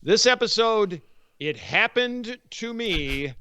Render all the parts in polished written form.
This episode, it happened to me.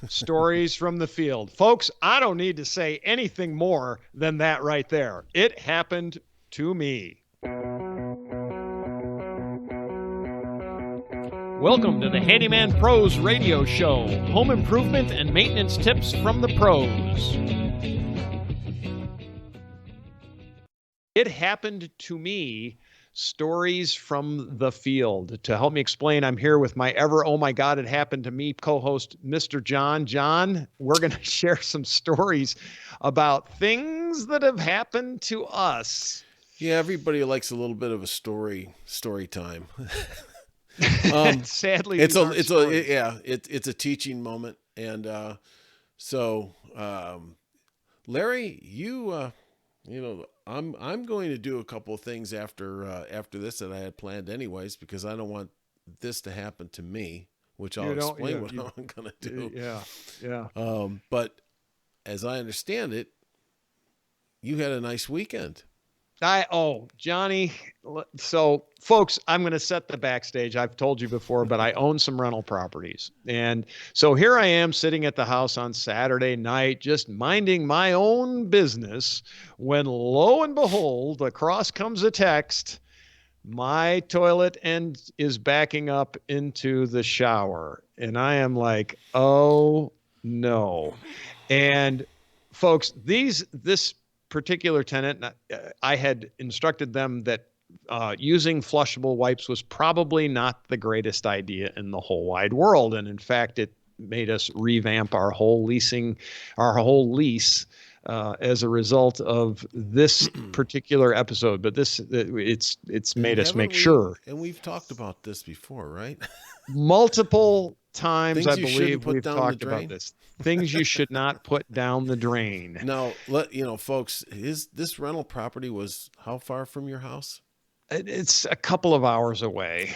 Stories from the field. Folks, I don't need to say anything more than that right there. It happened to me. Welcome to the Handyman Pros radio show. Home improvement and maintenance tips from the pros. It happened to me. Stories from the field. To help me explain, I'm here with my oh my God, it happened to me co-host, Mr. John. John, we're going to share some stories about things that have happened to us. Yeah, everybody likes a little bit of a story time. Sadly, it's a teaching moment, and Larry, I'm going to do a couple of things after this that I had planned anyways, because I don't want this to happen to me, which I'll explain what I'm going to do. Yeah. But as I understand it, you had a nice weekend. Johnny. So, folks, I'm going to set the backstage. I've told you before, but I own some rental properties. And so here I am sitting at the house on Saturday night, just minding my own business, when lo and behold, across comes a text. My toilet is backing up into the shower. And I am like, oh no. And folks, this particular tenant, I had instructed them that using flushable wipes was probably not the greatest idea in the whole wide world. And in fact, it made us revamp our whole lease as a result of this particular episode. But it's made us make sure. And we've talked about this before, right? Multiple times, I believe we've talked about this. Things you should not put down the drain. Now, folks, this rental property was how far from your house? It's a couple of hours away.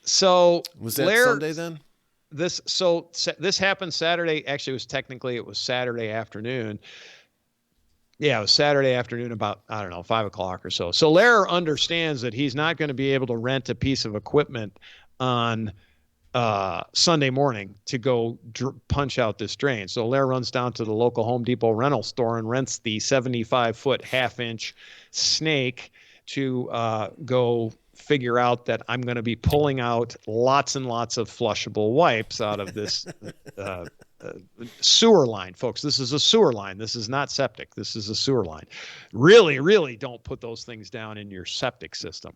So was that Sunday then? This happened Saturday. Actually, it was Saturday afternoon. Yeah, it was Saturday afternoon about, 5 o'clock or so. So Lair understands that he's not going to be able to rent a piece of equipment on Sunday morning to go punch out this drain. So Lair runs down to the local Home Depot rental store and rents the 75-foot half-inch snake to go figure out that I'm going to be pulling out lots and lots of flushable wipes out of this sewer line. Folks, this is a sewer line. This is not septic. This is a sewer line. Really, really don't put those things down in your septic system.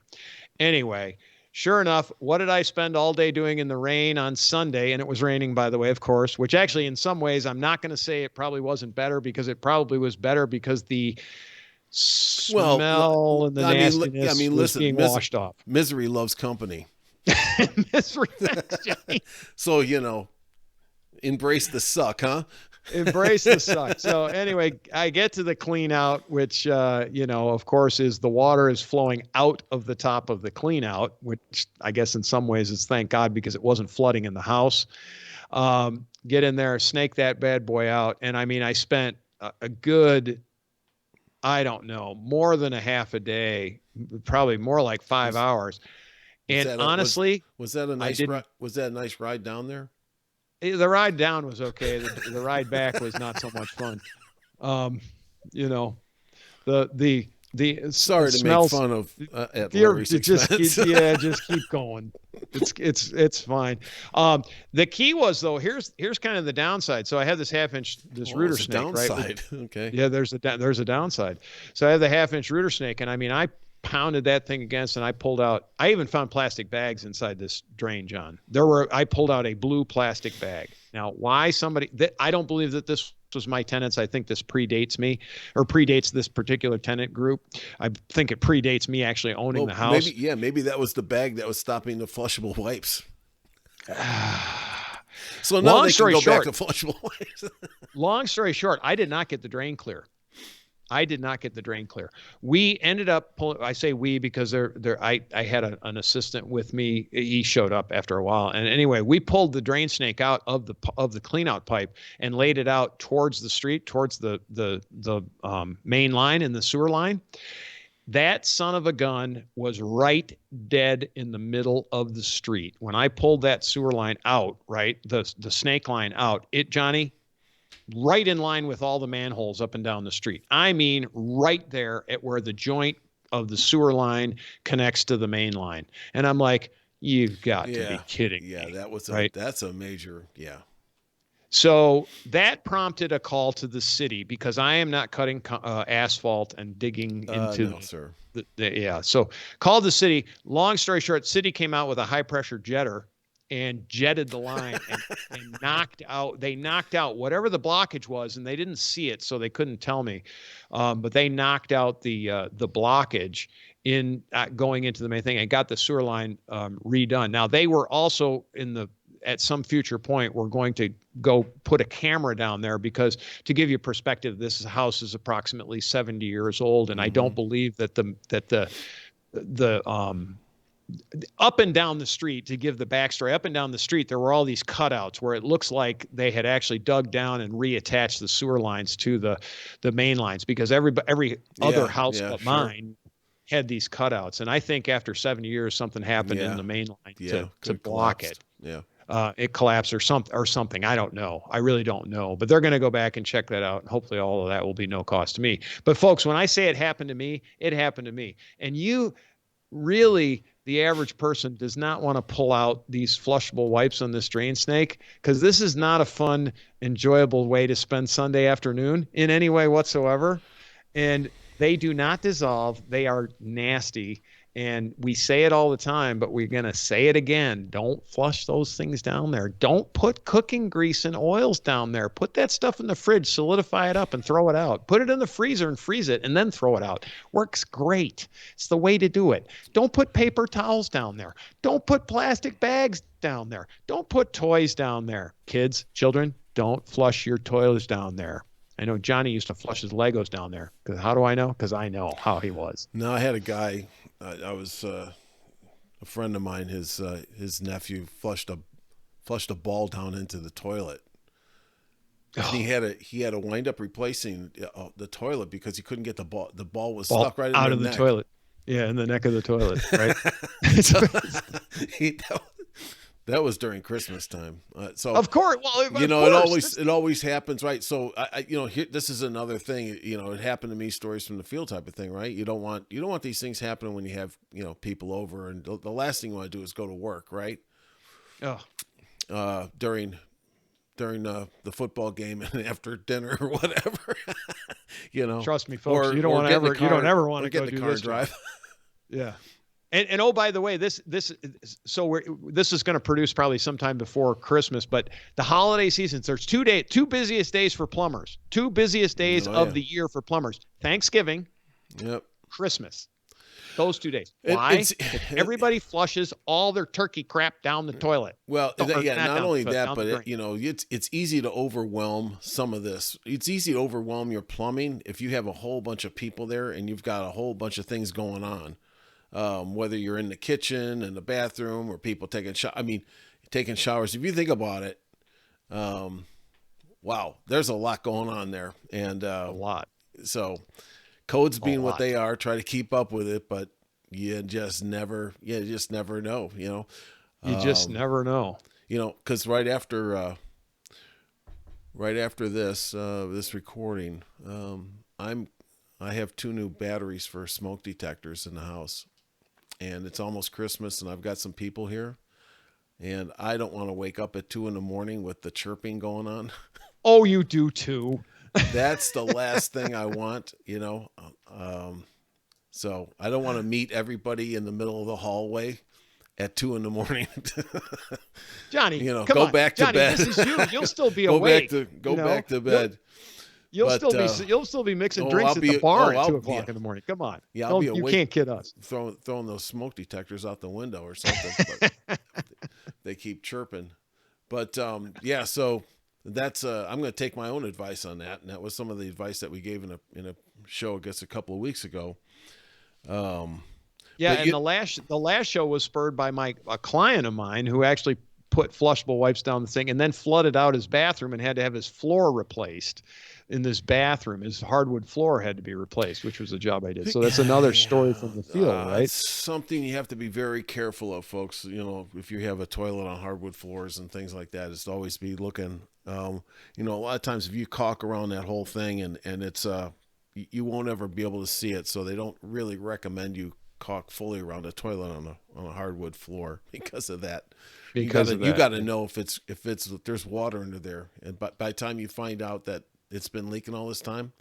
Anyway, sure enough, what did I spend all day doing in the rain on Sunday? And it was raining, by the way, of course, which actually in some ways I'm not going to say it probably wasn't better, because it probably was better because the smell and the nastiness was being washed off. Misery loves company. Misery. So, embrace the suck, huh? Embrace the suck. So anyway, I get to the clean out, which, of course, is the water is flowing out of the top of the clean out, which I guess in some ways is thank God, because it wasn't flooding in the house. Get in there, snake that bad boy out. And I spent a good, more than a half a day, probably more like 5 hours. And honestly, was that a nice ride down there? The ride down was okay. The ride back was not so much fun. Sorry to make fun of at Larry's expense. Just keep going. It's fine. The key was, though, here's kind of the downside. So I have this rooter snake, downside. Right? Okay. Yeah, there's a downside. So I have the half-inch rooter snake, and I pounded that thing against, and I even found plastic bags inside this drain, John. I pulled out a blue plastic bag. Now, why I don't believe that this was my tenants. I think this predates me, or predates this particular tenant group. I think it predates me actually owning the house. Maybe that was the bag that was stopping the flushable wipes. So now they can go back to flushable wipes. Long story short, I did not get the drain clear. We ended up pulling. I say we because I had an assistant with me. He showed up after a while, and anyway, we pulled the drain snake out of the clean out pipe and laid it out towards the street, towards the main line and the sewer line. That son of a gun was right dead in the middle of the street. When I pulled that sewer line out, right, the snake line out, Johnny, right in line with all the manholes up and down the street. I mean, right there at where the joint of the sewer line connects to the main line. And I'm like, you've got to be kidding me. That's a major, So that prompted a call to the city because I am not cutting asphalt and digging into no, sir. So called the city. Long story short, city came out with a high pressure jetter and jetted the line and knocked out whatever the blockage was, and they didn't see it, so they couldn't tell me. But they knocked out the blockage in going into the main thing and got the sewer line redone. Now they were also at some future point, we're going to go put a camera down there because, to give you perspective, this house is approximately 70 years old, and I don't believe that the up and down the street, to give the backstory, up and down the street, there were all these cutouts where it looks like they had actually dug down and reattached the sewer lines to the main lines, because every other house but mine had these cutouts. And I think after 70 years, something happened in the main line to block it. Yeah. It collapsed or something. I don't know. I really don't know. But they're going to go back and check that out. And hopefully all of that will be no cost to me. But folks, when I say it happened to me, it happened to me. And you really, the average person, does not want to pull out these flushable wipes on this drain snake, because this is not a fun, enjoyable way to spend Sunday afternoon in any way whatsoever. And they do not dissolve. They are nasty. And we say it all the time, but we're going to say it again. Don't flush those things down there. Don't put cooking grease and oils down there. Put that stuff in the fridge, solidify it up, and throw it out. Put it in the freezer and freeze it, and then throw it out. Works great. It's the way to do it. Don't put paper towels down there. Don't put plastic bags down there. Don't put toys down there. Kids, children, don't flush your toilets down there. I know Johnny used to flush his Legos down there. How do I know? Because I know how he was. No, I had a guy. I was a friend of mine. His nephew flushed a ball down into the toilet. And he had to wind up replacing the toilet because he couldn't get the ball. The ball was stuck right out in of the toilet. Yeah, in the neck of the toilet, right? That was during Christmas time. So of course, it always happens, right? So this is another thing. It happened to me, stories from the field type of thing, right? You don't want these things happening when you have people over, and the last thing you want to do is go to work, right? Oh. During the football game and after dinner or whatever, Trust me, folks, you don't ever want to go get in the do car this and drive. Yeah. And oh, by the way, this is going to produce probably sometime before Christmas, but the holiday seasons, there's two busiest days for plumbers, two busiest days of the year for plumbers: Thanksgiving, Christmas. Those 2 days. Why? Everybody flushes all their turkey crap down the toilet. Well, not only that, but it's easy to overwhelm some of this. It's easy to overwhelm your plumbing if you have a whole bunch of people there and you've got a whole bunch of things going on. Whether you're in the kitchen and the bathroom or people taking showers. If you think about it, wow, there's a lot going on there, and a lot. So codes being what they are, try to keep up with it, but you just never know, You just never know. Because right after this recording, I have 2 new batteries for smoke detectors in the house. And it's almost Christmas, and I've got some people here, and I don't want to wake up at 2 a.m. with the chirping going on. Oh, you do too. That's the last thing I want, So I don't want to meet everybody in the middle of the hallway at 2 a.m. Johnny, go back to bed. This is you. You'll still be awake. Go back to bed. You'll still be mixing drinks at the bar at 2 o'clock in the morning. Come on. Yeah, I'll be awake. You can't kid us. Throwing those smoke detectors out the window or something. But they keep chirping. But so that's I'm going to take my own advice on that, and that was some of the advice that we gave in a show, I guess, a couple of weeks ago. The last show was spurred by a client of mine who actually put flushable wipes down the thing, and then flooded out his bathroom and had to have his floor replaced in this bathroom. His hardwood floor had to be replaced, which was a job I did. So that's another story from the field, right? It's something you have to be very careful of, folks. If you have a toilet on hardwood floors and things like that, it's to always be looking. A lot of times if you caulk around that whole thing and it's you won't ever be able to see it. So they don't really recommend you caulk fully around a toilet on a hardwood floor because of that. You got to know if there's water under there, and by the time you find out that it's been leaking all this time,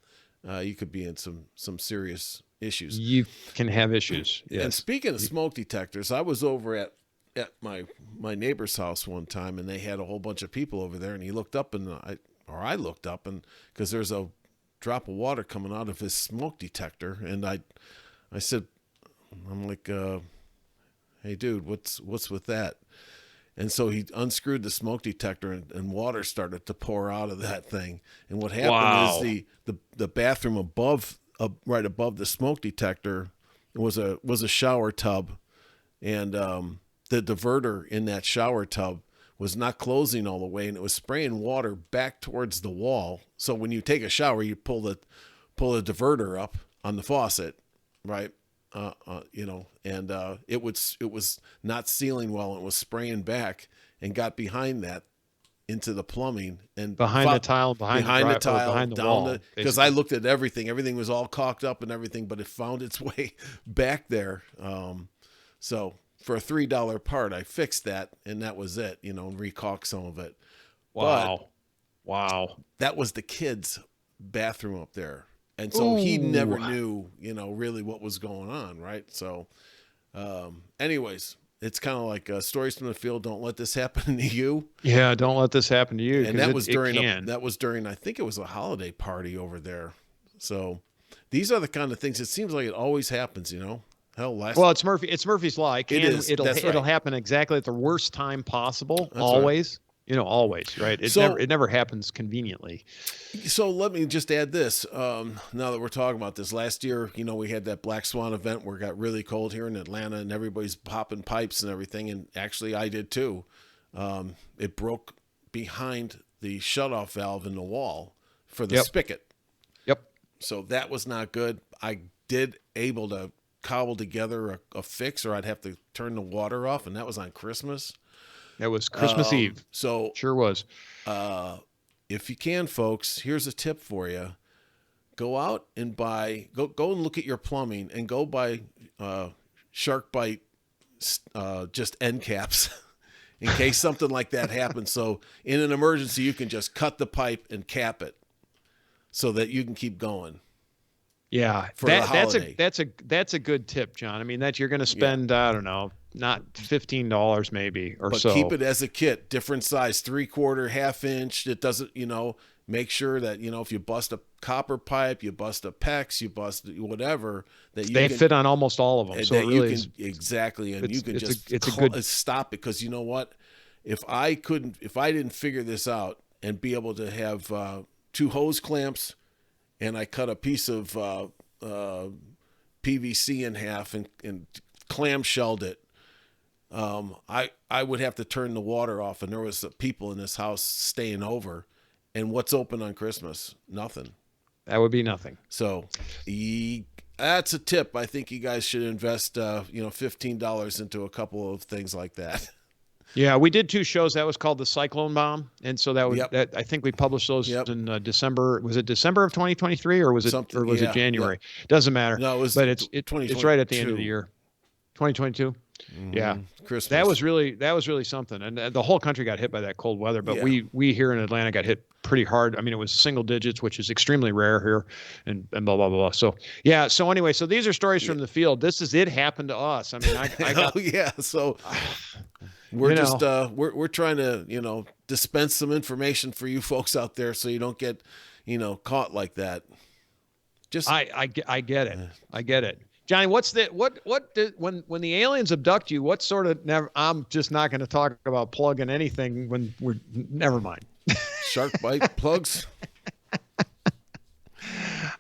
you could be in some serious issues. You can have issues. Yes. And speaking of smoke detectors, I was over at my neighbor's house one time, and they had a whole bunch of people over there, and he looked up, and I looked up, and because there's a drop of water coming out of his smoke detector, and I said, I'm like, hey dude, what's with that? And so he unscrewed the smoke detector, and water started to pour out of that thing. And what happened is the bathroom right above the smoke detector was a shower tub, and the diverter in that shower tub was not closing all the way, and it was spraying water back towards the wall. So when you take a shower, you pull the diverter up on the faucet, right? And it was not sealing well. It was spraying back and got behind that into the plumbing and behind the tile, behind the wall. Because I looked at everything was all caulked up and everything, but it found its way back there. So for a $3 part, I fixed that, and that was it. And recaulked some of it. Wow. That was the kid's bathroom up there. And so he never knew, really what was going on, right? So, anyways, it's kind of like stories from the field. Don't let this happen to you. Yeah, don't let this happen to you. And that was during I think it was a holiday party over there. So these are the kind of things. It seems like it always happens, Hell, it's Murphy's Law. It'll happen exactly at the worst time possible. That's always. Right. Always, right? It never happens conveniently. So let me just add this. Now that we're talking about this, last year, we had that Black Swan event where it got really cold here in Atlanta, and everybody's popping pipes and everything. And actually, I did too. It broke behind the shutoff valve in the wall for the spigot. Yep. So that was not good. I did able to cobble together a fix, or I'd have to turn the water off, and that was on Christmas. That was Christmas Eve. So sure was. If you can, folks, here's a tip for you. Go out and go and look at your plumbing and go buy shark bite just end caps in case something like that happens. So in an emergency, you can just cut the pipe and cap it so that you can keep going. Yeah, that's a good tip, John. I mean, that you're going to spend I don't know, not $15 maybe or but so. Keep it as a kit, different size, 3/4, 1/2 inch. It doesn't, make sure that if you bust a copper pipe, you bust a PEX, you bust whatever, that they fit on almost all of them. So exactly, and you can just stop, because you know what, if I didn't figure this out and be able to have 2 hose clamps, and I cut a piece of PVC in half and clamshelled it, I would have to turn the water off, and there was people in this house staying over. And what's open on Christmas? Nothing. That would be nothing. So that's a tip. I think you guys should invest $15 into a couple of things like that. Yeah, we did 2 shows. That was called the Cyclone Bomb, and so I think we published those in December. Was it December of 2023, or was it January? Yeah. Doesn't matter. No, it was. But it's right at the end of the year, 2022. Mm-hmm. Yeah, Christmas. That was really something, and the whole country got hit by that cold weather. But we here in Atlanta got hit pretty hard. I mean, it was single digits, which is extremely rare here, and blah blah blah. So So anyway, so these are stories from the field. It happened to us. I mean, I got So. We're we're trying to, dispense some information for you folks out there so you don't get, caught like that. I get it. I get it. Johnny, when the aliens abduct you, what sort of I'm just not going to talk about plugging anything when never mind. Shark bite plugs.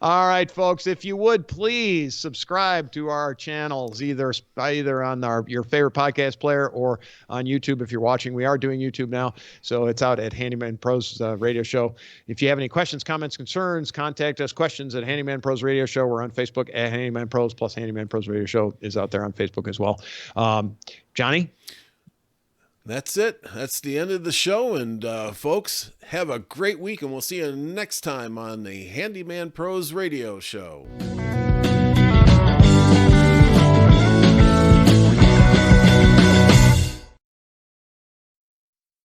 All right, folks, if you would please subscribe to our channels, either on your favorite podcast player or on YouTube. If you're watching, we are doing YouTube now, so it's out at Handyman Pros Radio Show. If you have any questions, comments, concerns, contact us. Questions at Handyman Pros Radio Show. We're on Facebook at Handyman Pros, plus Handyman Pros Radio Show is out there on Facebook as well. Johnny? That's it. That's the end of the show. And folks, have a great week, and we'll see you next time on the Handyman Pros Radio Show.